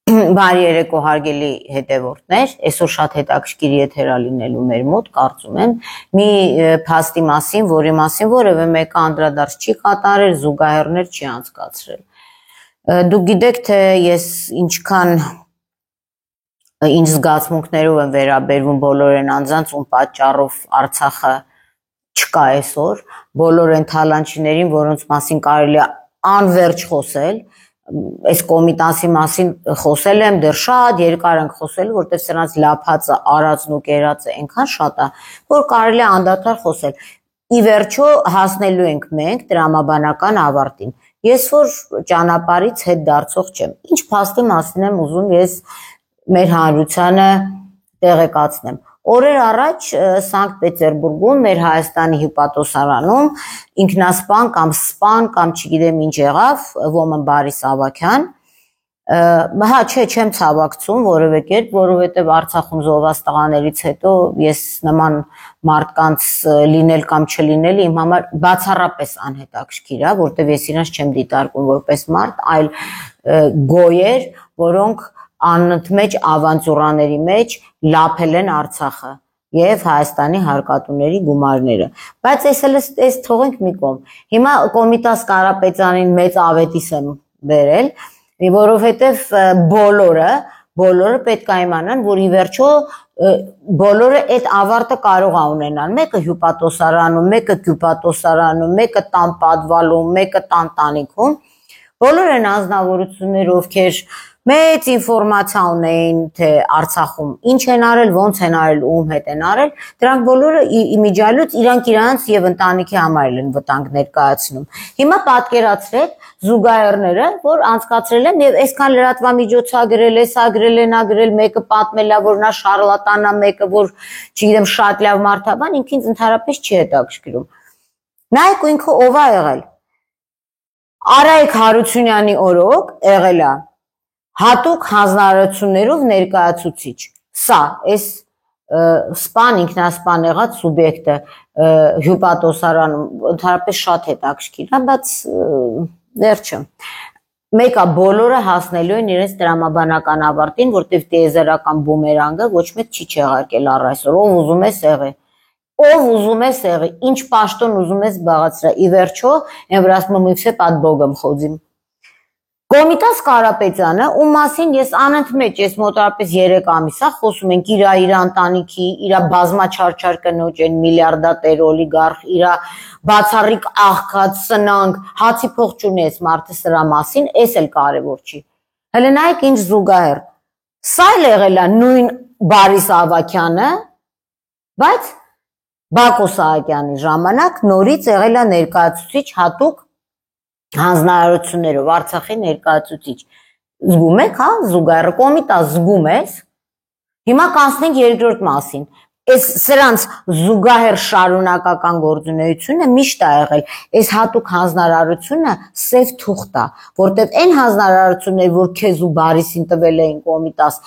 Բարի երեկո հարգելի հետևորդներ, այսօր շատ հետաքրքիր եթեր լինելու մեր մոտ, կարծում եմ, մի փաստի մասին, որի մասին որևէ մեկը անդրադարձ չի կատարել, զուգահեռներ չի անցկացրել։ Դուք գիտեք, թե ես ինչքան ինչ զգացմունքներով եմ վերաբերվում բոլոր այն անձանց, ում պատճառով Արցախը չկա այսօր, բոլոր այն թալանչիներին, որոնց մասին կարելի է անվերջ խոսել, այս կոմիտասի մասին խոսել եմ, դեռ շատ երկար ենք խոսել, որտեղ սրանց լափածը, արածն ու կերածը այնքան շատ է, որ կարելի է անդադար խոսել։ Ի վերջո հասնելու ենք մենք տրամաբանական ավարտին։ Ես որ ճանապարհից հետ դարձող չեմ։ Ինչ փաստի մասին եմ ուզում ես մեր հանրությանը տեղեկացնեմ։ Օրեր առաջ Սանկտ Պետերբուրգում մեր Հայաստանի հյուպատոսարանում ինքնասպան կամ սպան կամ չգիտեմ ինչ եղավ Ոմն Բարիս Ավագյան, չեմ ցավակցում որևէ կերպ, որովհետև Արցախում զոհված տղաներից հետո ես նման մարդկանց լինել կամ չլինել իմ համար բացառապես անհետաքրքիր է, որտեղ ես իրենց չեմ դիտարկում որպես մարդ, այլ գոյեր, որոնք անընդմեջ ավանտյուրաների մեջ լափել են Արցախը եւ Հայաստանի հարկատուների գումարները։ Բայց այս թողենք մի կողմ։ Հիմա Կոմիտաս Կարապետյանին մեծ ավետիս եմ բերել, որովհետեւ բոլորը պետք է իմանան, որ ի վերջո բոլորը այդ ավարտը կարող է ունենալ։ Մեկը հյուպատոսարանում, մեկը գյուպատոսարանում, մեկը տան պատվալում, մեկը տան տանիքում։ Բոլոր են անձնավորություններ, ովքեր մեծ ինֆորմացիա ունեին, թե Արցախում ինչ են արել, ոնց են արել, ում հետ են արել, դրանք բոլորը իմիջիալուց իրանք եւ ընտանիքի համար են վտանգ ներկայացնում։ Հիմա պատկերացրեք զուգահեռները, որ անցկացրել են եւ այսքան լրատվամիջոցագրել, էսա գրել, նա գրել, մեկը պատմել է, որ նա շարլատան է, մեկը որ չգիտեմ շատ լավ մարդ է, բան ինքնից ընդհանրապես չի հետաքրքրում։ Նայեք ու ինքը ով է եղել։ Արայք Հարությունյանի օրոք եղել է հատուկ հանձնարարություններով ներկայացուցիչ։ Սա այս սպան ինքնասպան եղած սուբյեկտը հյուպատոսարանում ընդհանրապես շատ հետաքրքիր է, բայց վերջը մեկը բոլորը հասնելու են իրենց տրամաբանական ավարտին, որտեղ տիեզերական բումերանգը ոչ մեկ չի չեղարկել առ այսօր, ով ուզում է սեղի։ Ով ուզում է սեղի, ինչ պաշտոն ուզում է զբաղեցրա, ի վերջո, այն վրա ասում եմ все под Богом ходим։ Կոմիտաս Կարապետյանը, ում մասին ես անընդմեջ ես մոտավորապես 3 ամիս է խոսում ենք իր ընտանիքի, իր բազմաչարչար կնոջ են միլիարդատեր օլիգարխ, իր բացառիկ աղքատ սնանկ, հացի փող չունի այս մարդը սրա մասին, էս էլ կարևոր չի։ Հələ նայեք ինչ զուգահեռ։ Սա էլ եղել է նույն Բարիս Ավագյանը, բայց Բակո Սահակյանի ժամանակ նորից եղել է ներկայացուցիչ հատուկ հանձնարարություններով Արցախի ներկայացուցիչ։ Զգում եք, հա, զուգահեռ կոմիտաս զգում ես։ Հիմա կանցնենք երկրորդ մասին։ Այս սրանց զուգահեռ շարունակական գործունեությունը միշտ է եղել։ Այս հատուկ հանձնարարությունը սև թուղթ է, որտեղ այն հանձնարարությունները, որ քեզ ու Բարիսին տվել էին կոմիտաս,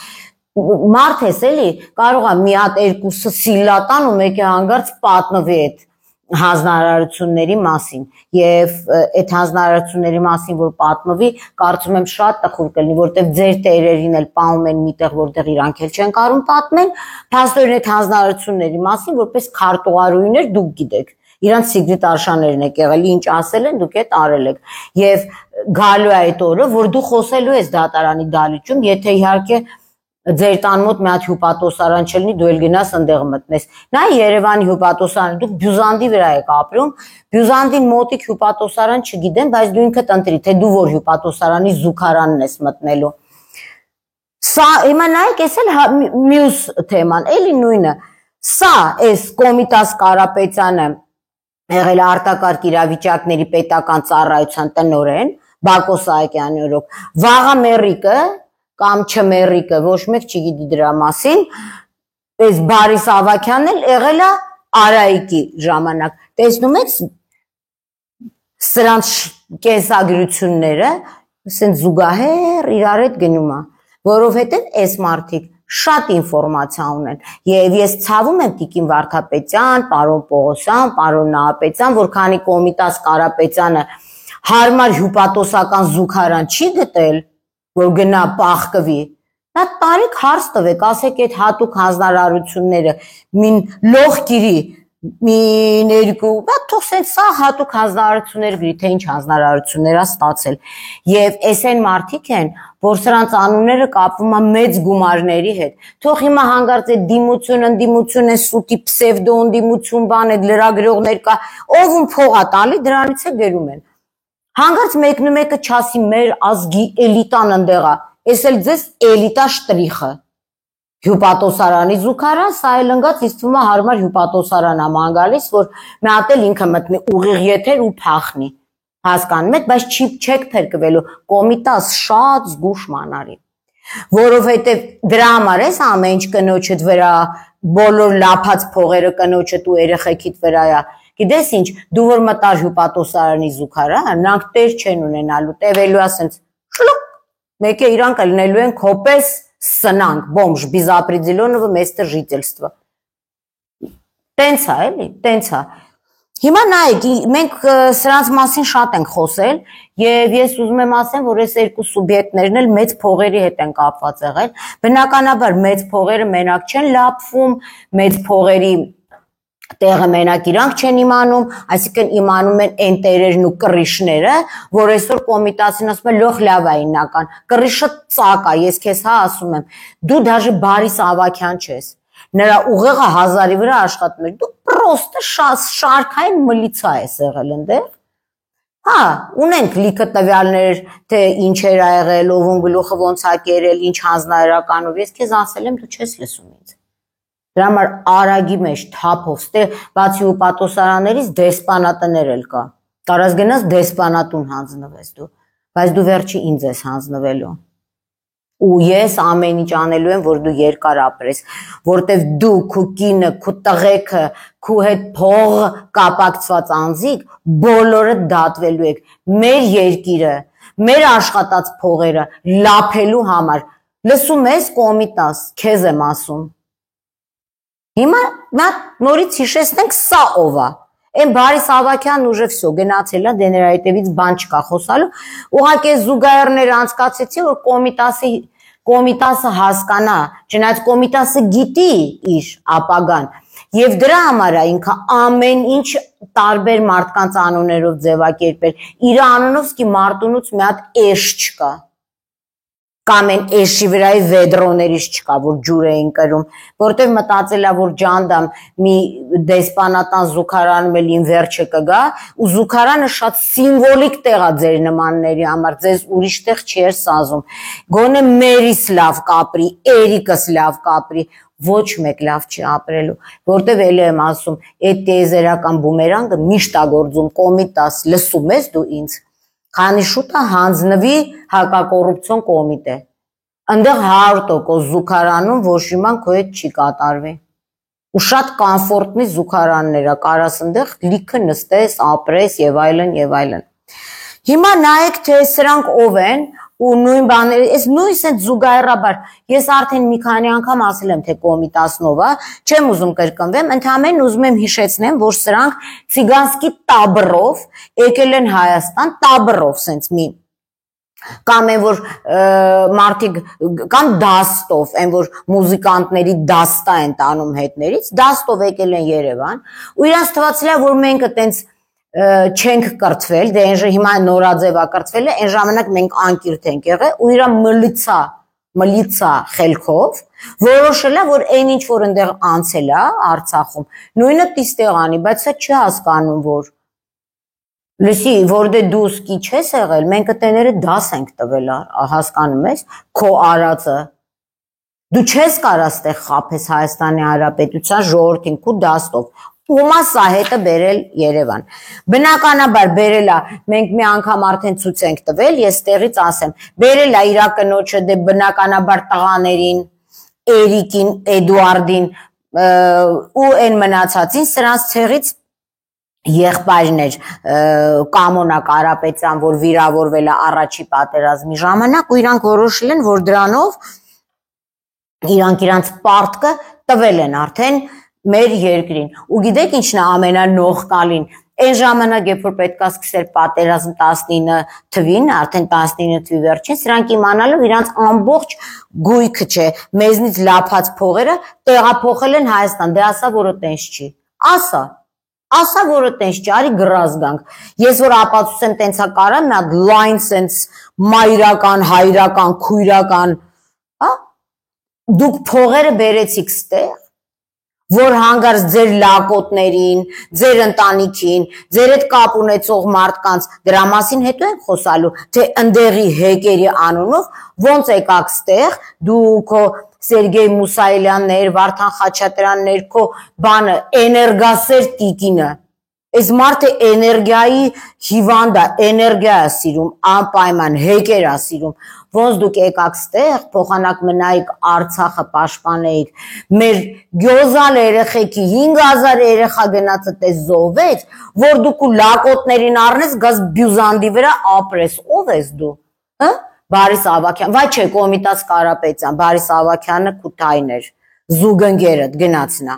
մարդ ես էլի, կարող է մի հատ երկուսը սիլատան ու մեկը հանգարց պատմվի այդ հանձնարարությունների մասին եւ այդ հանձնարարությունների մասին որ պատմվի, կարծում եմ շատ տխուր կլինի, որտեղ ձեր տերերին էլ պահում են միտեղ, որտեղ իրանք էլ չեն կարող պատմեն, փաստորեն այդ հանձնարարությունների մասին որպես քարտուղարուհիներ դուք գիտեք, իրանք սիկրետ արշաներն եք եղել, ինչ ասել են, դուք այդ արել եք եւ գալու է այդ օրը, որ դու խոսելու ես դատարանի դալիճում, եթե իհարկե ձեր տան մոտ մի հատ հյուպատոսարան չլինի, դու էլ գնաս ընդեղ մտնես։ Նա Երևանի հյուպատոսարանը, դուք Բյուզանդի վրա եք ապրում, Բյուզանդի մոտիկ հյուպատոսարան չգիտեմ, բայց դու ինքդ ընտրի, թե դու որ հյուպատոսարանի զուգարանն ես մտնելու։ Սա հիմա նայեք, էս էլ մյուս թեման, էլի նույնը։ Սա այս Կոմիտաս Կարապետյանը եղել է արտակարգ իրավիճակների պետական ծառայության տնօրեն, Բակո Սահակյանի օրոք, վաղը մեռիկը կամ չմեռիկը, ոչ մեկ չգիտի դրա մասին, այս Բարիս Ավագյանն էլ եղել է Արայիկի ժամանակ։ Տեսնում եք սրանց կենսագրությունները, ասենց զուգահեռ իրար հետ գնում է, որովհետև այս մարդիկ շատ ինֆորմացիա ունեն, եւ ես ցավում եմ Տիկին Վարդապետյան, պարոն Պողոսյան, պարոն Նահապետյան, որ քանի Կոմիտաս Կարապետյանը հարմար հյուպատոսական զուգարան չի գտել, որ գնա պախկվի։ Նա տարիք հարց տվեք, ասեք այդ հատուկ հանձնարարությունները մին լող գիրի մի ներկու, բա թող սենց սա հատուկ հանձնարարություններ գրի, թե ինչ հանձնարարություններ է ստացել։ Եվ այս այն մարդիկ են, որ սրանց անունները կապվում է մեծ գումարների հետ։ Թող հիմա հանգարց այդ դիմություն, ընդդիմություն, այս սուտի պսևդո ընդդիմություն բան, այդ լրագրողներ կա, ով ում փող է տալի, դրանից է գրում են։ Հանգարց մեկն ու մեկը չասի մեր ազգի էլիտան ընդեղ է, այս էլ ձեզ էլիտա շտրիխը։ Հյուպատոսարանի զուգարան, սա էլ ընկած ինձ թվում է հարմար հյուպատոսարան է ման գալիս, որ մի հատ էլ ինքը մտնի ուղիղ եթեր ու փախնի։ Հասկանում եք, բայց չեք փրկվելու, կոմիտաս շատ զգուշ մանարի։ Որովհետև դրա համար էս ամեն ինչ կնոջդ վրա, բոլոր լափած փողերը կնոջդ ու երեխեքիդ վրա է։ Գիտես ինչ, դու որ մտար հյուպատոսարանի զուգարան, նրանք տեր չեն ունենալու, տևելու է սենց շլուկ, մեկ է իրանք լինելու են քոպես սնանք, բոմժ, без определенного места жительства։ Տենց է, էլի, տենց է։ Հիմա նայեք, մենք սրանց մասին շատ ենք խոսել եւ ես ուզում եմ ասեմ, որ այս երկու սուբյեկտներն էլ մեծ փողերի հետ են կապված եղել։ Բնականաբար մեծ փողերը մենակ չեն լափվում, մեծ փողերի տեղը մենակ իրանք չեն իմանում, այսինքն իմանում են այն տերերն ու կռիշները, որ այսօր կոմիտասին ասում է լոխ լավ է ինական, կռիշը ծակ է, ես քեզ հա ասում եմ, դու դաժե Բարիս Ավակյան չես, նրա ուղեղը 1000-ի վրա աշխատում էր, դու պրոստը շարքային մլիցա ես եղել ընդեղ, հա, ունենք լիքը տվյալներ, թե ինչ էր եղել, ով գլուխը ոնց է կերել, ինչ հանձնարարականով, ես քեզ ասել եմ, դու չես լսում ինձ։ Դրա համար արագի մեջ թափով, ստե բացի հյուպատոսարաններից դեսպանատներ էլ կա։ Կարաս գնաս դեսպանատուն հանձնվես դու, բայց դու վերջի ինձ ես հանձնվելու։ Ու ես ամեն ինչ անելու եմ, որ դու երկար ապրես, որտեվ դու, քու կինը, քու տղեկը, քու հետ փող կապակցված անձիկ, բոլորը դատվելու եք։ Մեր երկիրը, մեր աշխատած փողերը լափելու համար։ Լսում ես կոմիտաս, քեզ եմ ասում։ Հիմա նորից հիշեցնենք սա ով է։ Այն Բարիս Ավակյանն ուժը վсё գնացել է, դե նրա հետևից բան չկա խոսալու։ Ուղղակի զուգահեռները անցկացեցի, որ կոմիտասը հասկանա, չնայած կոմիտասը գիտի իր ապագան։ Եվ դրա համար է ինքը ամեն ինչ տարբեր մարդկանց անուններով ձևակերպել։ Իր անունով սկի մարտունուց մի հատ էշ չկա։ Կամ են էշի վրայի վեդրոներից չկա, որ ջուր էին կրում, որտեվ մտածել է, որ ջանդամ մի դեսպանատան զուգարանում էլ ին վերջը կգա, ու զուգարանը շատ սիմվոլիկ տեղ է ձեր նմանների համար, ձեզ ուրիշ տեղ չէր սազում, գոնե մերիս լավ կապրի, Էրիկս լավ կապրի, ոչ մեկ լավ չի ապրելու, որտեվ էլ եմ ասում, այդ տիեզերական բումերանգը միշտ է գործում, կոմիտաս, լսում ես դու ինձ, քանի շուտ է հանձնվի հակակոռուպցիոն կոմիտե, ընդեղ 100% զուգարանում ոչ իման քո հետ չի կատարվի, ու շատ կոմֆորտնի զուգարաններ է, կարաս ընդեղ լիքը նստես, ապրես եւ այլն եւ այլն։ Հիմա նայեք, թե սրանք ով են, ու նույն բաները, այս նույն սենց զուգահեռաբար, ես արդեն մի քանի անգամ ասել եմ, թե կոմիտասնով է, չեմ ուզում կրկնվեմ, ընդհանրեն ուզում եմ հիշեցնեմ, որ սրանք ցիգանսկի տաբրով եկել են Հայաստան, տաբրով սենց մի, կամ են որ մարդիկ, կամ դաստով, են որ մուզիկանտների դաստա են տանում հետներից, դաստով եկել են Երևան, ու իրանց թվացել է, որ մենք այտենց չենք կրթվել, դե հիմա նորաձևա կրթվել է, այն ժամանակ մենք անկիրթ ենք եղել ու իրա մլիցա խելքով որոշել է, որ այն ինչ որ ընդեղ անցել է Արցախում, նույնը տիստեղ անի, բայց սա չի հասկանում, որ լսի, որ դե դու սկի չես եղել, մենք տեները դաս ենք տվել, հասկանում ես, քո արածը, դու չես կարա ստեղ խափես Հայաստանի Հանրապետության ժողովրդին քու դաստով, ումա սա հետը բերել Երևան։ Բնականաբար բերել է, մենք մի անգամ արդեն ցույց ենք տվել, ես տեղից ասեմ, բերել է իր կնոջը դե բնականաբար տղաներին, Էրիկին, Էդուարդին ու այն մնացածին սրանց ցեղից եղբայրն էր Կամոնա Կարապետյան, որ վիրավորվել է առաջի պատերազմի ժամանակ ու իրանք որոշել են, որ դրանով իրանք պարտքը տվել են արդեն մեր երկրին։ Ու գիտեք ինչն է ամենանողկալին, Այն ժամանակ, երբ որ պետք է սկսել պատերազմ 19 թվին, արդեն 19 թվի վերջին, սրանք իմանալով իրանց ամբողջ գույքը չէ, մեզնից լափած փողերը տեղափոխել են Հայաստան, դե ասա, որը տենց չի, ասա, որը տենց չի, արի գրազ գանք, ես որ ապացուցեմ տենցա կարա, մի հատ լայն սենց մայրական, հայրական, քույրական, դուք փողերը բերեցիք ստեղ, որ հանգարց ձեր լակոտներին, ձեր ընտանիքին, ձեր հետ կապ ունեցող մարդկանց դրա մասին հետո ենք խոսալու, թե ընդեղի հեկերի անունով ոնց եկաք ստեղ, դու քո Սերգեյ Մուսայելյաններ, Վարդան Խաչատրյաններ, քո բանը էներգասեր տիկինը, այս մարդը էներգիայի հիվանդ է, էներգիա է սիրում, անպայման հեկեր է սիրում, ոնց դուք եկաք ստեղ, փոխանակ մնայիք Արցախը պաշտպանեիք, մեր գյոզալ երեխեքի 5000 երեխա գնացը տես զոհվեց, որ դուք ու լակոտներին առնես, գազ բյուզանդի վրա ապրես, ով ես դու, Բարիս Ավագյան, վայ չէ, Կոմիտաս Կարապետյան, Բարիս Ավագյանը Քութային էր, զուգընկերդ գնացնա,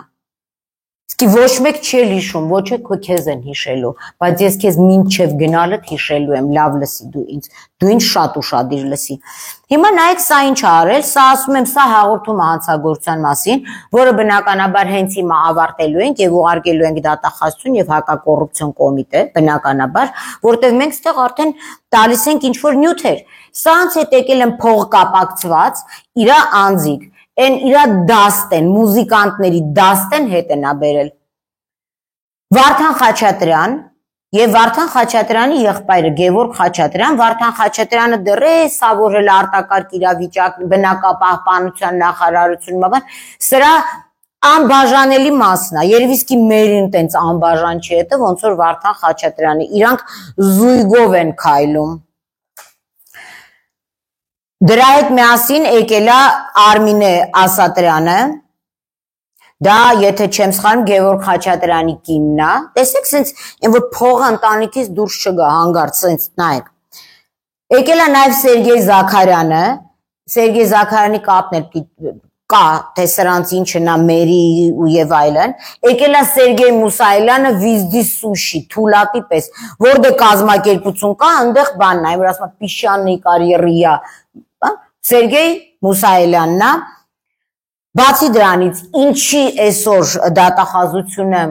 Իսկ ոչ մեկ չի հիշում, ոչ է քեզ են հիշելու, բայց ես քեզ մինչև գնալդ հիշելու եմ, լավ լսի դու ինձ շատ ուշադիր լսի։ Հիմա նայեք սա ինչ արել, սա ասում եմ, սա հաղորդումը հանցագործության մասին, որը բնականաբար հենց հիմա ավարտելու ենք եւ ուղարկելու ենք դատախազություն եւ հակակոռուպցիոն կոմիտե, բնականաբար, որտեղ մենք ստեղ արդեն տալիս ենք ինչ որ նյութեր։ Սրանց հետ եկել են փող կապակցված, իրա անձիկ Են իրա դաստեն, մուզիկանտների դաստեն հետ են աբերել։ Վարդան Խաչատրյան եւ Վարդան Խաչատրյանի եղբայրը Գևորգ Խաչատրյան, Վարդան Խաչատրյանը դեռ է սավորել արտակարգ իրավիճակ, բնակապահպանության նախարարությունը, սրա անբաժանելի մասն է։ Երևի իսկի մերին տենց անբաժան չի հետը, ոնց որ Վարդան Խաչատրյանը, իրանք զույգով են քայլում։ Դրա հետ միասին եկել է Արմինե Ասատրյանը, դա եթե չեմ սխալվում Գևորգ Խաչատրյանի կինն է, տեսեք սենց այն որ փողը ընտանիքից դուրս չգա հանգարց սենց նայեք։ Եկել է նաև Սերգեյ Զաքարյանը, Սերգեյ Զաքարյանի կապն էլ կա, թե սրանց ինչն է մերի ու եւ այլն։ Եկել է Սերգեյ Մուսայելյանը վիզդի սուշի, թուլապի պես, որտեղ կազմակերպություն կա, այնտեղ բանն է, որ ասում է պիշաննի կարիերիա Սերգեյ Մուսայելյանն է, բացի դրանից, ինչի այսօր դատախազությունը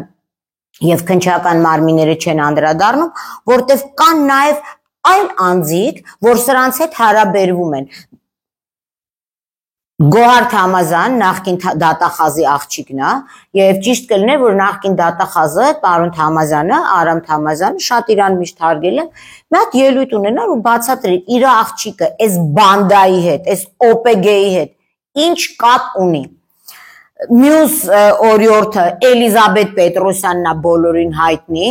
եւ քննչական մարմինները չեն անդրադառնում, որտեղ կան նաեւ այլ անձիկ, որ սրանց հետ հարաբերվում են։ Գոհար Թամազյան, նախկին դատախազի աղջիկն է, եւ ճիշտ կլիներ, որ նախկին դատախազը, պարոն Թամազյանը, Արամ Թամազյանը, շատ իրան միշտ հարգել եմ, մի հատ ելույթ ունենար ու բացատրել իր աղջիկը, այս բանդայի հետ, այս OPG-ի հետ, ինչ կապ ունի։ Մյուս օրիորդը Էլիզաբետ Պետրոսյանն է բոլորին հայտնի,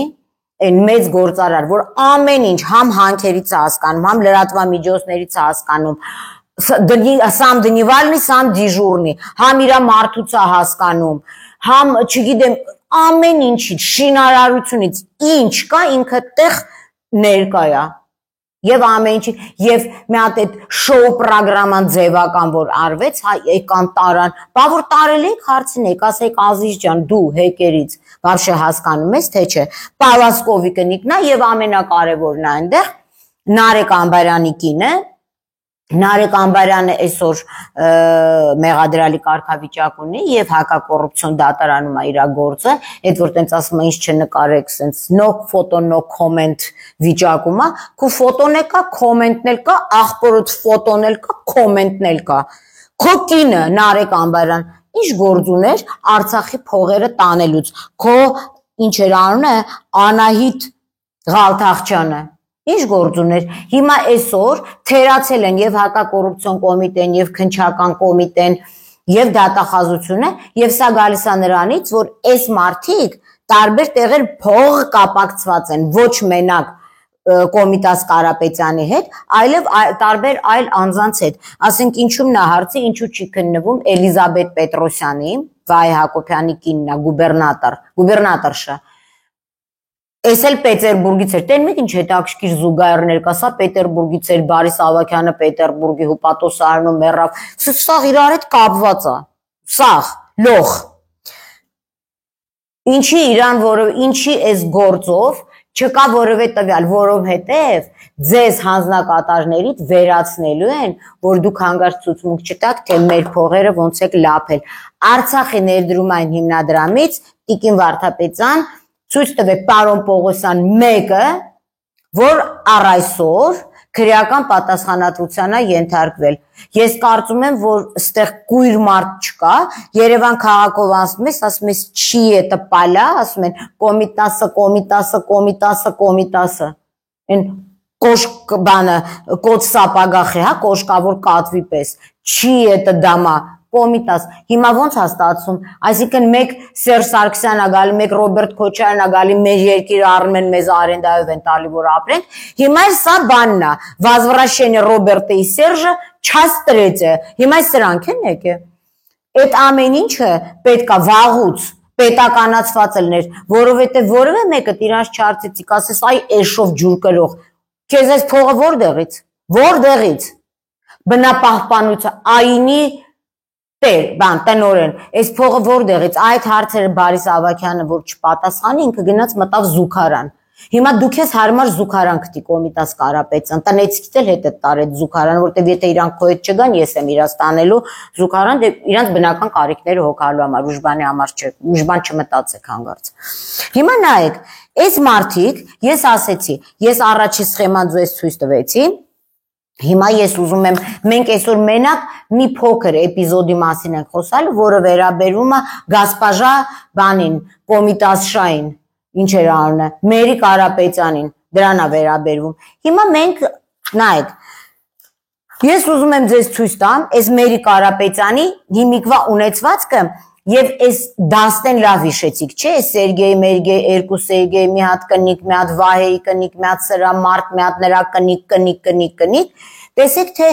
այն մեծ գործարար, որ ամեն ինչ համ հանքերից է հասկանում, համ լրատվամիջոցներից է հասկանում, սամ դնիվալնի, սամ դիժուրնի, համ իրա մարդուց է հասկանում, համ, չգիտեմ, ամեն ինչից, շինարարությունից, ինչ կա, ինքը տեղ ներկա է, եւ ամեն ինչի, եւ մի հատ այդ շոու պրոգրաման ձևական, որ արվեց, եկան տարան, բա որ տարել եք, հարցնեք, ասեք Ազիզ ջան, դու հեկերից, բավշե հասկանում ես, թե չէ, Պալասկովի կնիկն է եւ ամենակարևորն է այնտեղ, Նարեկ Ամբարյանի կինը, Նարեկ Ամբարյանը այսօր մեղադրալի կարգավիճակ ունի եւ հակակոռուպցիոն դատարանում է իր գործը, այդ որ տենց ասում է ինչ չնկարեք, սենց no photo no comment վիճակում է, քո ֆոտոն է կա, կոմենտն էլ կա, աղբորոց ֆոտոն էլ կա, կոմենտն էլ կա։ Քո կինը Նարեկ Ամբարյան ինչ գործ ուներ Արցախի փողերը տանելուց։ Քո ինչ էր անունը Անահիտ Ղալթախչյանը Ինչ գործ ուներ, հիմա այսօր թերացել են եւ հակակոռուպցիոն կոմիտեն եւ քննչական կոմիտեն եւ դատախազությունը եւ սա գալիս է նրանից, որ այս մարդիկ տարբեր տեղեր փող կապակցված են, ոչ մենակ Կոմիտաս Կարապետյանի հետ, այլև տարբեր այլ անձանց հետ։ Ասենք ինչու՞մն է հարցը, ինչու չի քննվում Էլիզաբետ Պետրոսյանի, Վայ Հակոբյանի կինն է, գուբերնատորշը։ Այս էլ Պետերբուրգից էր, տեն մեկ ինչ հետաքրքիր զուգահեռներ կա, սա Պետերբուրգից էր, Բարիս Ավագյանը Պետերբուրգի Հուպատոսարանում մեռավ, սաղ իրար հետ կապված է, սաղ, լող։ Ինչի իրան, ինչի այս գործով Չկա որևէ տվյալ, որովհետև ձեզ հանձնակատարներից վերացնելու են, որ դուք հանգարց ցուցմունք չտաք, թե մեր փողերը ոնց եք լափել։ Արցախի ներդրումային հիմնադրամից Տիկին Վարդապետյան ցույց տվեք պարոն Պողոսյան 1-ը, որ առ այսօր քրեական պատասխանատվության է ենթարկվել։ Ես կարծում եմ, որ այստեղ կույր մարդ չկա, Երևան քաղաքով անցնում ես, ասում ես չի է տպալա, ասում են կոմիտասը, այն կոշկ բանը, կոց սապագախ է, հա, կոշկավոր կատվի պես, չի է տդամա, կոմիտաս, հիմա ոնց է ստացվում, այսինքն մեկ Սերժ Սարգսյանն է գալի, մեկ Ռոբերտ Քոչարյանն է գալի, մեր երկիրը առնում են մեզ արենդայով են տալի, որ ապրենք, հիմա սա բանն է, возвращение Ռոբերտը и Սերժը, չաս տրեցը, հիմա սրանք են եկե, այդ ամեն ինչը պետք է վաղուց պետականացված լիներ, որովհետև որևէ մեկը իրանց չարցեցիկ, ասես այ էշով ջուր կրող, քեզ այս փողը որտեղից, բնապահպանության, այնի տնօրեն, այս փողը որտեղից, այդ հարցերը Բարիս Ավագյանը որ չպատասխանի, ինքը գնաց մտավ զուգարան։ Հիմա դուք ես հարմար զուգարան գտի Կոմիտաս Կարապետյան, տնեցիքից էլ հետ տարեց զուգարան, որտեվ եթե իրանք քո հետ չգան, ես եմ իրաց տանելու զուգարան, իրանց բնական կարիքները հոգալու համար, ուժբանի համար չէ, ուժբան չմտածեք հանգարց։ Հիմա նայեք, այս մարդիկ, ես ասեցի, ես առաջի սխեման ձեզ ցույց տվեցի, հիմա ես ուզում եմ, մենք այսօր մենակ մի փոքր էպիզոդի մասին ենք խոսալու, որը վերաբերում է Գասպաժա բանին, Կոմիտասշային, ինչ էր անունը, Մերի Կարապետյանին, դրան է վերաբերվում։ Հիմա մենք նայեք, ես ուզում եմ ձեզ ցույց տամ, այս Մերի Կարապետյանի հիմիկվա ունեցվածքը եւ այս դաստեն լավ հիշեցիք, չէ՞, Սերգեյ, Մերգեյ, երկու Սերգեյ, մի հատ կնիկ, մի հատ Վահեի կնիկ, մի հատ սրա մարդ, մի հատ նրա կնիկ, տեսեք թե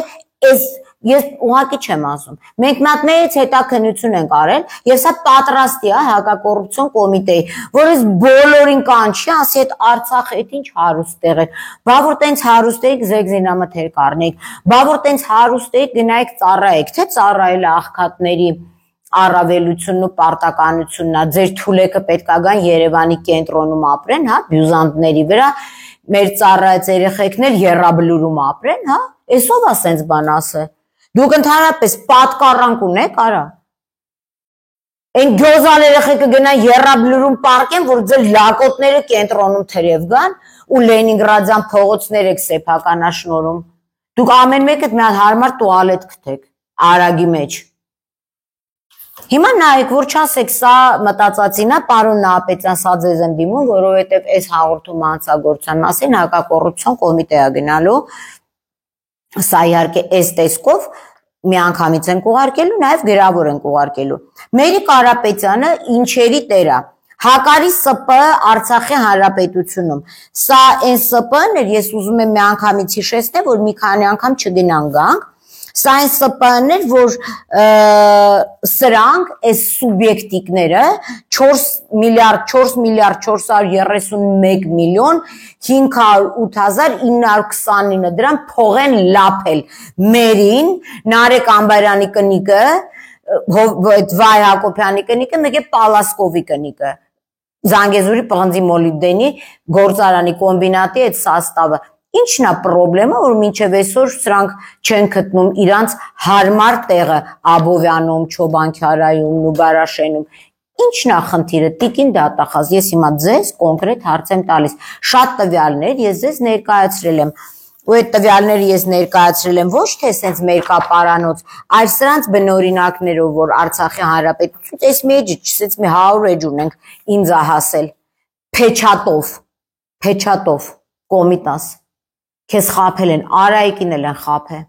այս ես ուղղակի չեմ ասում։ Մենք մի հատ մեծ հետաքննություն ենք արել, եւ սա պատրաստի է հակակոռուպցիոն կոմիտեի, որ այս բոլորին կանչի, ասի այդ Արցախը այդ ինչ հարուստ տեղ է։ Բա որ տենց հարուստ էիք զեգզինամթեր կառնեիք, բա որ տենց հարուստ էիք գնայիք ծառայեք, թե ծառայել աղքատների առավելությունն ու պարտականությունն է, ձեր թուլեկը պետք է գան Երևանի կենտրոնում ապրեն, հա, բյուզանդների վրա, մեր ծառայած երեխեքներ եռաբլուրում ապրեն, հա, էսով է սենց բան ասը, դուք ընդհանրապես պատկառանք ունեք, արա, այն գյոզալ երեխեքը գնան եռաբլուրում պարկեն, որ ձեր լակոտները կենտրոնում թրև գան ու Լենինգրադյան փողոցներ եք սեփականաշնորում, դուք ամեն մեկը մի հատ հարմար տուալետ գտեք, արագի մեջ Հիմա նայեք, որ չասեք, սա մտածածին է, պարոն Նահապետյան, սա ձեզ եմ դիմում, որովհետև այս հաղորդումը հանցագործության մասին հակակոռուպցիոն կոմիտե է գնալու, սա իհարկե այս տեսքով մի անգամից ենք ուղարկելու, նաև գրավոր ենք ուղարկելու։ Մերի Կարապետյանը ինչերի տեր է, Հակարի ՍՊ Արցախի Հանրապետությունում, սա այն ՍՊ-ն էր, ես ուզում եմ մի անգամից հիշեցնել, որ մի քանի անգամ չգնան գանք, Սա այն ՍՊ-ն էր, որ սրանք, այս սուբյեկտիկները 4 միլիարդ 431 միլիոն 508,929 դրամ փող են լափել Մերին, Նարեկ Ամբարյանի կնիկը, Վայ Հակոբյանի կնիկը, մեկ է Պալասկովի կնիկը, Զանգեզուրի պղնձի մոլիբդենի գործարանի կոմբինատի այդ սաստավը Ինչն է պրոբլեմը, որ մինչև այսօր սրանք չեն գտնում իրանց հարմար տեղը Աբովյանում, Չոբանքյարայում, Նուգարաշենում։ Ինչն է խնդիրը, Տիկին դատախազ, ես հիմա ձեզ կոնկրետ հարց եմ տալիս։ Շատ տվյալներ ես ձեզ ներկայացրել եմ։ Ու այդ տվյալները ես ներկայացրել եմ ոչ թե սենց մերկապարանոց, այլ սրանց բնօրինակներով, որ Արցախի Հանրապետություն, այս մի էջ, սենց մի 100 էջ ունենք ինձ է հասել։ Փեչատով, Կոմիտաս Քեզ խափել են, Արայիկին էլ են խափել։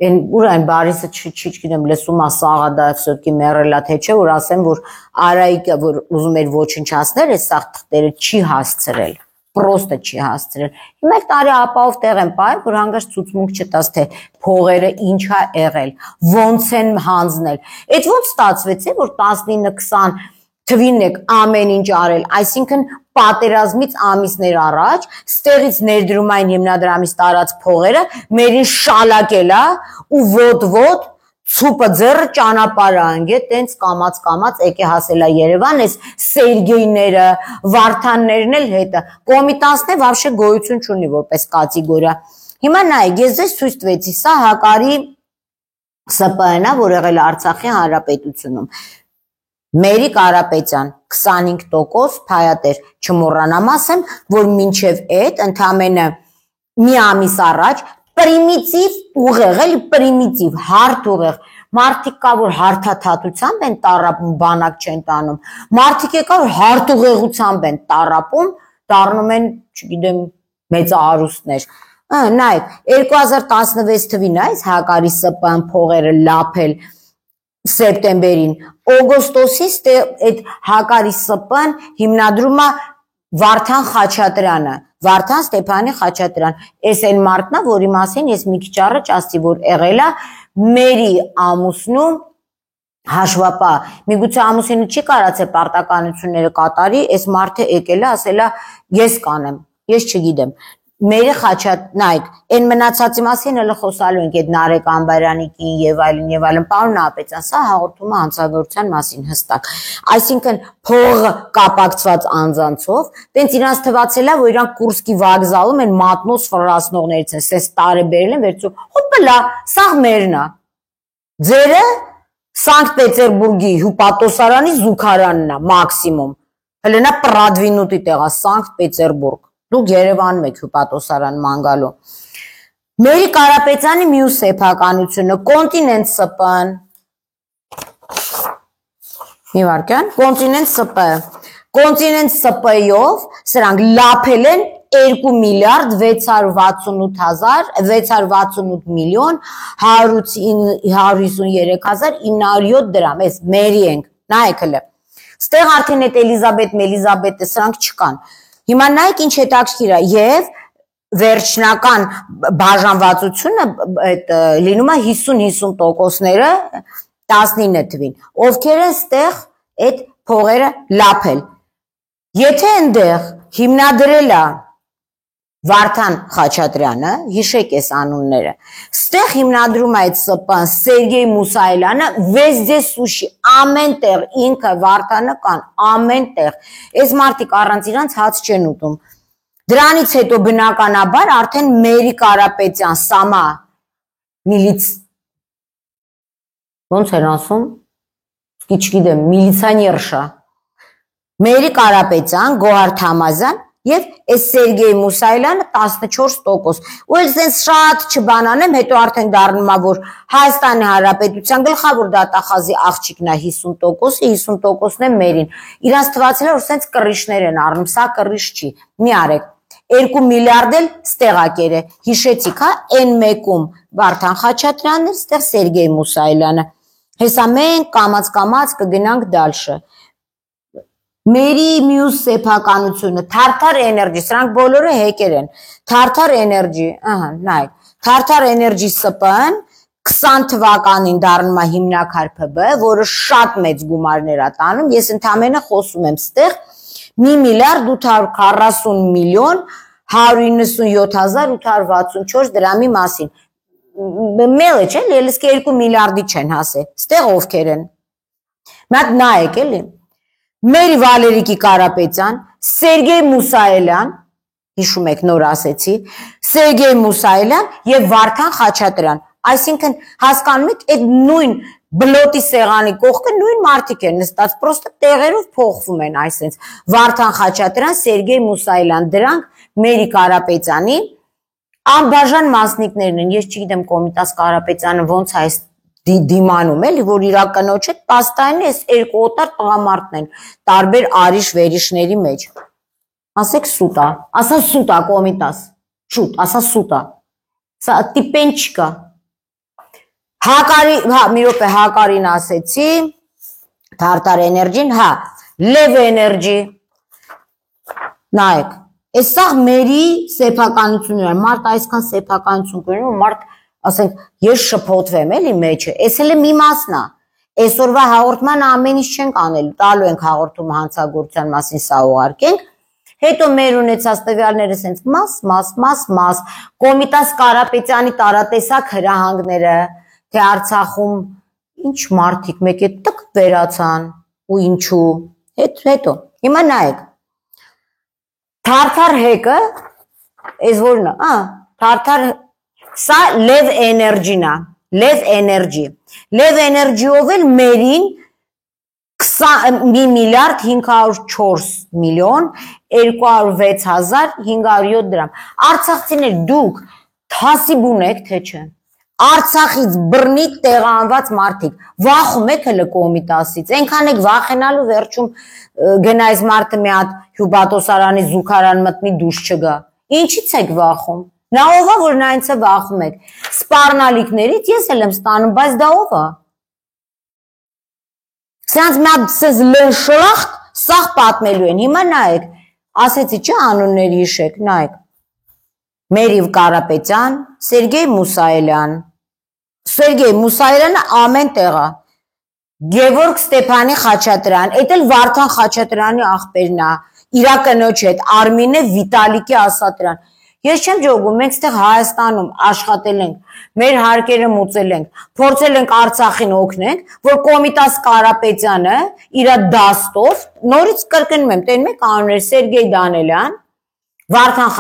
Այն ուր այն Բարիսը չգիտեմ, լսում է Սաղադա все-таки մեռելա թե չէ, որ ասեմ, որ Արայիկը, որ ուզում էր ոչնչացնել, այս սաղ թղթերը չի հասցրել, պրոստը չի հասցրել։ Հիմա տարի ապահով տեղ են պահել, որ հանգարց ցուցմունք չտաս, թե փողերը ինչ է եղել, ոնց են հանձնել։ Այդ ոնց ստացվեց, որ 19-20 թվին եք ամեն ինչ արել, այսինքն պատերազմից ամիսներ առաջ, ստեղից ներդրումային հիմնադրամից տարած փողերը մերին շալակել է ու ոտ-ոտ ցուպը ձեռը ճանապարհը անգե տենց կամած եկե հասելա Երևան էս Սերգեյները Վարդաններն էլ հետը կոմիտասն է вообще գոյություն չունի որպես կատեգորիա հիմա նայեք ես ձեզ ցույց տվեցի սա Հակարի ՍՊԸ-ն է որ եղել է Արցախի հանրապետությունում Մերի Կարապետյան 25% փայատեր չմոռանամ ասեմ որ մինչև այդ ընդամենը մի ամիս առաջ պրիմիտիվ ուղեղ էլի պրիմիտիվ հարթ ուղեղ մարդիկ կա որ հարթաթաթությամբ են տարապում բանակ չեն տանում մարդիկ կա որ հարթ ուղեղությամբ են տարապում դառնում են չգիտեմ մեծահարուստներ նայեք 2016 թվին այս Հակարի ՍՊԸ-ն փողերը լափել սեպտեմբերին օգոստոսից այդ Հակարի ՍՊԸ-ն հիմնադրում է Վարդան Խաչատրյանը Վարդան Ստեփանի Խաչատրյան այս այն մարդն է որի մասին ես մի քիչ առաջ ասացի որ եղել է Մերի ամուսնու հաշվապա միգուցե ամուսինը չի կարացել պարտականությունները կատարի այս մարդը եկել է ասել է ես կանեմ ես չգիտեմ Մերի Խաչատրյան այն մնացածի մասին հələ խոսալու ենք այդ Նարեկ Ամբարյանի կին եւ այլն պարոն Նահապետյան սա հաղորդում է հանցագործության մասին հստակ այսինքն փողը կապակցված անձանցով տենց իրանց թվացել է որ իրանք Կուրսկի վокзалում են մատնոց ֆրասնողներից են սես տարեբերել են վերցու հոպլա սա մերն է ձերը Սանկտ Պետերբուրգի հյուպատոսարանի զուգարանն է մաքսիմում հələ նա պրադվինուտի տեղա Սանկտ Պետերբուրգ Դուք Երևանում եք հյուպատոսարան մանգալու Մերի Կարապետյանի մյուս սեփականությունը կոնտինենտ ՍՊԸ-ն Մի վարքյան կոնտինենտ ՍՊԸ կոնտինենտ ՍՊԸ-ով սրանք լափել են 2 միլիարդ 668 միլիոն 153,907 դրամ այս մերի ենք նայեք հələ Ստեղ արդեն այդ Էլիզաբեթը սրանք չկան Հիմա նայեք ինչ հետաքրքիր է եւ վերջնական բաժանվածությունը այդ լինում է 50-50%-ները 19 թվին ովքեր են ստեղ այդ փողերը լափել Եթե այնտեղ հիմնադրել է Վարդան Խաչատրյանը հիշեք այս անունները ստեղ հիմնադրում է այդ ՍՊԸ-ն Սերգեյ Մուսայելյանը վեզդե սուշի ամեն տեղ ինքը Վարդանը կան ամեն տեղ այս մարդիկ առանց իրանց հաց չեն ուտում դրանից հետո բնականաբար արդեն Մերի Կարապետյան Սամա միլից ոնց են ասում չգիտեմ միլիցիաներշա Մերի Կարապետյան Գոհար Թամազյան Եվ այս Սերգեյ Մուսայելյանը 14% ու էլ sense շատ չբանանեմ հետո արդեն դառնում է որ Հայաստանի Հանրապետության գլխավոր դատախազի աղջիկն է 50%-ը 50%-ն է Մերին իրանց թվացել է որ sense կռիչներ են առնում սա կռիչ չի մի արեք 2 միլիարդ էլ ստեղակեր է հիշեցիք հա N1-ում Վարդան Խաչատրյանն էր ստեղ Սերգեյ Մուսայելյանը հեսա մենք կամած կգնանք դալշը Մերի մյուս սեփականությունը Թարթար էներգի սրանք բոլորը հեկեր են Թարթար էներգի ահա նայեք Թարթար էներգի ՍՊԸ-ն 20 թվականին դառնում է հիմնաքար ՓԲ որը շատ մեծ գումարներ է տանում ես ընդամենը խոսում եմ ստեղ 1 միլիարդ 840 միլիոն 197,864 դրամի մասին մելը չէ ելս 2 միլիարդի չեն հասել ստեղ ովքեր են Մատ նայեք էլի Մերի Վալերիկի Կարապետյան, Սերգեյ Մուսայելյան, հիշում եք նոր ասեցի, Սերգեյ Մուսայելյան եւ Վարդան Խաչատրյան, այսինքն հասկանում եք այդ նույն բլոտի սեղանի կողքը նույն մարդիկ են նստած, պրոստը տեղերով փոխվում են այսպես Վարդան Խաչատրյան, Սերգեյ Մուսայելյան, դրանք Մերի Կարապետյանի անբաժան մասնիկներն են, ես չգիտեմ Կոմիտաս Կարապետյանը ոնց է այս դիմանում էլի որ իրականոց է պաստային էս երկու օտար տղամարդն են տարբեր արիշ վերիշների մեջ ասեք սուտա ասա սուտա Կոմիտաս շուտ ասա սուտա սա տիպենչկա Հակարի հա մի րոպե Հակարին ասեցի Թարտար էներգին հա Լև էներգի նայեք Այսա Մերի սեփականությունն է մարդ այսքան սեփականություն կունի մարդ ասենք ես շփոթվեմ էլի մեջը էս էլ մի մասն է այսօրվա հաղորդման ամեն ինչ չենք անելու տալու ենք հաղորդումը հանցագործության մասին սա ուղարկենք հետո մեր ունեցած տվյալները sense մաս Կոմիտաս Կարապետյանի տարատեսակ հրահանգները թե Արցախում ինչ մարդիկ մեկ է տկ վերացան ու ինչու հետո հիմա նայեք Թարթար հեկը այս որն է Թարթար սա լև էներջին է լև էներջիով էլ մերին 1 միլիարդ 504 միլիոն 206,507 դրամ արցախցիներ դուք թասիբ ունեք թե չէ Արցախից բռնիկ տեղանված մարդիկ վախում եք հələ Կոմիտասից այնքան եք վախենալու վերջում գնայս մարդը մի հատ հյուբատոսարանի զուգարան մտնի դուրս չգա ինչից եք վախում նա ով է որ նայնց է վախում եք սպառնալիքներից ես էլ եմ ստանում բայց դա ով է Սրանց մի հատ սեզ լշլախտ սաղ պատմելու են հիմա նայեք ասեցի չէ անուններ հիշեք նայեք Մերիվ Կարապետյան Սերգեյ Մուսայելյանը ամեն տեղ է Գևորգ Ստեփանի Խաչատրյան էդ էլ Վարդան Խաչատրյանի աղբերն է իր կնոջ հետ Արմինե Վիտալիկի Ասատրյան Ես չեմ ջոգում, մենք ստեղ Հայաստանում աշխատել ենք, մեր հարկերը մուծել ենք, փորձել ենք Արցախին օգնենք, որ Կոմիտաս Կարապետյանը իր դաստով, նորից կրկնում եմ, տեն մեկ անուններ Սերգեյ Դանելյան, Վարդան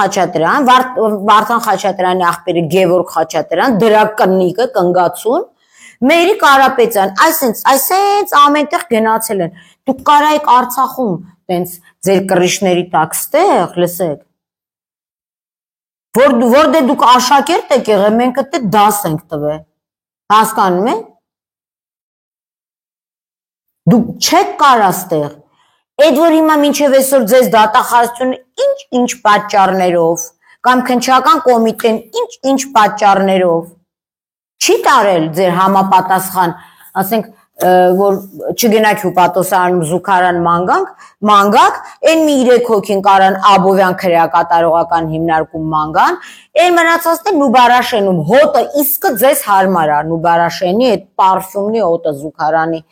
Խաչատրյանի աղբերը Գևորգ Խաչատրյան, դրա կնիկը, կնգացուն, Մերի Կարապետյան, այսենց ամենտեղ գնացել են, դուք կարայիք Արցախում, տենց ձեր կռիչների տակ ստեղ, լսեք, որ դե դուք աշակերտ եք եղել, մենք դե դաս ենք տվել, հասկանում եք, դուք չեք կարա ստեղ, էդ որ հիմա մինչև այսօր ձեզ դատախազությունը ինչ պատճառներով, կամ քննչական կոմիտեն ինչ պատճառներով, չի տարել ձեր համապատասխան, ասենք, որ չգնաք հյուպատոսարանում զուգարան մանգակ, են մի 3 հոգին կարան Աբովյան քրեակատարողական հիմնարկում մանգան, են մնացածն Նուբարաշենում հոտը իսկը ձեզ հարմար է Նուբարաշենի այդ պարֆյումնի հոտը զուգարանի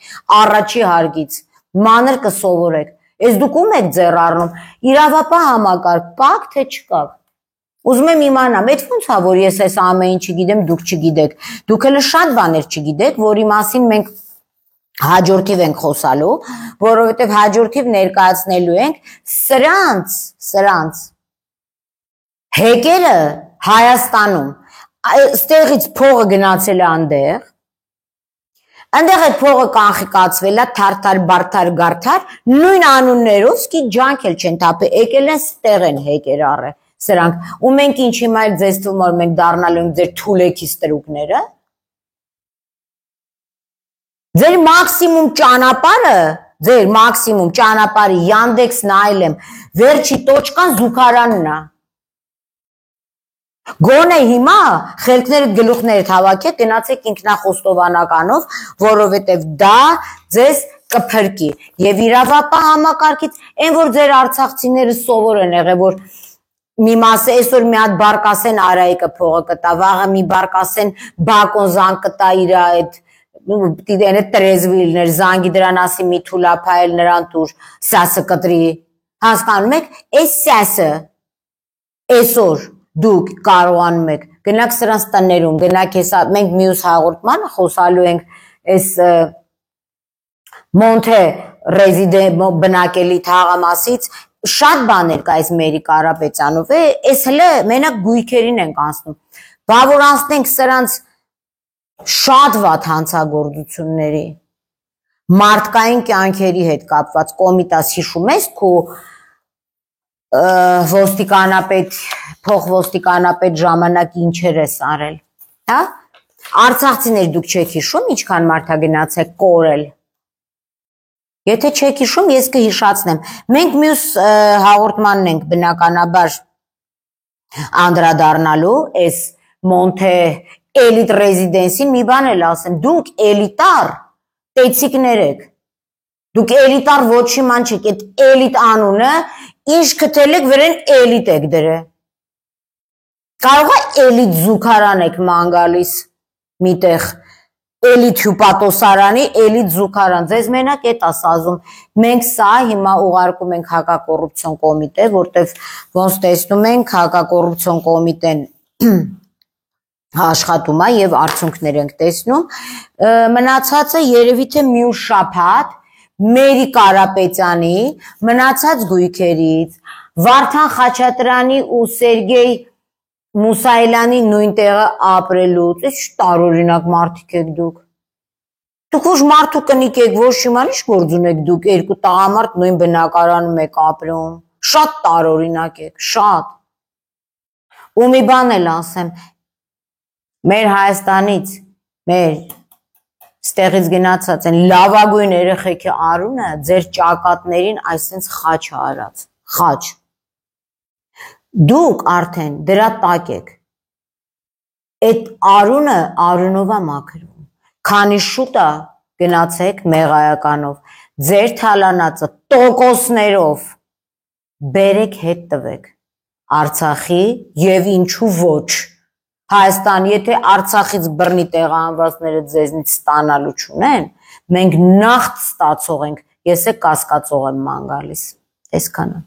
առաջի հարգից, մանր կսովորեք, ես դուք ում եք ձեռ առնում, իրավապահ համակարգ կաք թե չկաք, ուզում եմ իմանամ, այդ ոնց է որ ես այս ամեն ինչ չգիտեմ, դուք չգիտեք, դուք հələ շատ բաներ չգիտեք, որի մասին մենք հաջորդիվ ենք խոսալու, որովհետև հաջորդիվ ներկայացնելու ենք սրանց հեկերը Հայաստանում, ստեղից փողը գնացել է այնտեղ այդ փողը կանխիկացվել է թարթար, գարթար, նույն անուններով սկի ջանք էլ չեն թափել, եկել են ստեղ են հեկեր առել սրանք, ու մենք ինչ հիմա էլ ձեզ թվում որ մենք դառնալու ենք ձեր թուլեքի ստրուկները, Ձեր մաքսիմում ճանապարհը Yandex նայել եմ, վերջի տոճկան զուգարանն է։ Գոնե հիմա խելքներդ գլուխներդ հավաքեք, գնացեք ինքնախոստովանականով, որովհետև դա ձեզ կփրկի։ Եվ իրավապահ համակարգից, այն որ ձեր արցախցիները սովոր են եղել, որ մի մասը այսօր մի հատ բարկասեն Արայիկը փողը կտա, վաղը մի բարկասեն Բակոն զանգ կտա իր այդ Տիդենը տրեզվիլներ, զանգի դրան ասի մի թուլափայել նրան տուր, սասը կտրի, հասկանում եք, այս սասը, այսօր դուք կարողանում եք, գնաք սրանց տներում, գնաք հեսա, մենք մյուս հաղորդմանը խոսալու ենք այս Մոնթե ռեզիդենտ բնակելի թաղամասից, շատ բաներ կա այս Մերի Կարապետյանով, այս հլը մենակ գույքերին ենք անցնում, բա որ անցնենք սրանց շատ վատ հանցագործությունների, մարդկային կյանքերի հետ կապված կոմիտաս հիշում ես քո փոխոստիկանապետ ժամանակ ինչեր ես արել, հա? Արցախցիներ դուք չեք հիշում, ինչքան մարդ է գնացել կորել, եթե չեք հիշում, ես կհիշացնեմ, մենք մյուս հաղորդմանն ենք բնականաբար անդրադառնալու, այս Մոնթե էլիտ ռեզիդենսին մի բան էլ ասեմ, դուք էլիտար տեցիկներ եք, դուք էլիտար ոչի ման չեք, այդ էլիտ անունը, ինչ կտել եք վրեն էլիտ եք դրը, կարող է էլիտ զուգարան եք ման գալիս միտեղ, էլիտ հյուպատոսարանի, էլիտ զուգարան, ձեզ մենակ էտ ասազում, մենք սա հիմա ուղարկում ենք հակակոռուպցիոն կոմիտե, որտև ոնց տեսնում ենք հակակոռուպցիոն կոմիտեն աշխատում է եւ արդյունքներ ենք տեսնում, մնացածը երևի թե մյուս շաբաթ Մերի Կարապետյանի մնացած գույքերից, Վարդան Խաչատրյանի ու Սերգեյ Մուսայելյանի նույն տեղը ապրելուց, ինչ տարօրինակ մարդիկ եք դուք։ Դուք ոչ մարդու կնիկ եք, ոչ իմանիշ գործ ունեք դուք, երկու տղամարդ նույն բնակարանում եք ապրում, շատ տարօրինակ եք, շատ։ Ու մի բան էլ ասեմ, մեր Հայաստանից, մեր ստեղից գնացած են լավագույն երեխեքի Արունը ձեր ճակատներին այսպես խաչ արած, խաչ։ Դուք արդեն դրա տակ եք, այդ Արունը Արունովա մաքրվում, քանի շուտ է գնացեք մեղայականով, ձեր թալանածը տոկոսներով բերեք հետ տվեք Արցախի եւ ինչու ոչ Հայաստան, եթե Արցախից բռնի տեղահանվածները ձեզնից ստանալու չունեն, մենք նախ ստացող ենք, ես է կասկածող եմ ման գալիս, այսքանը։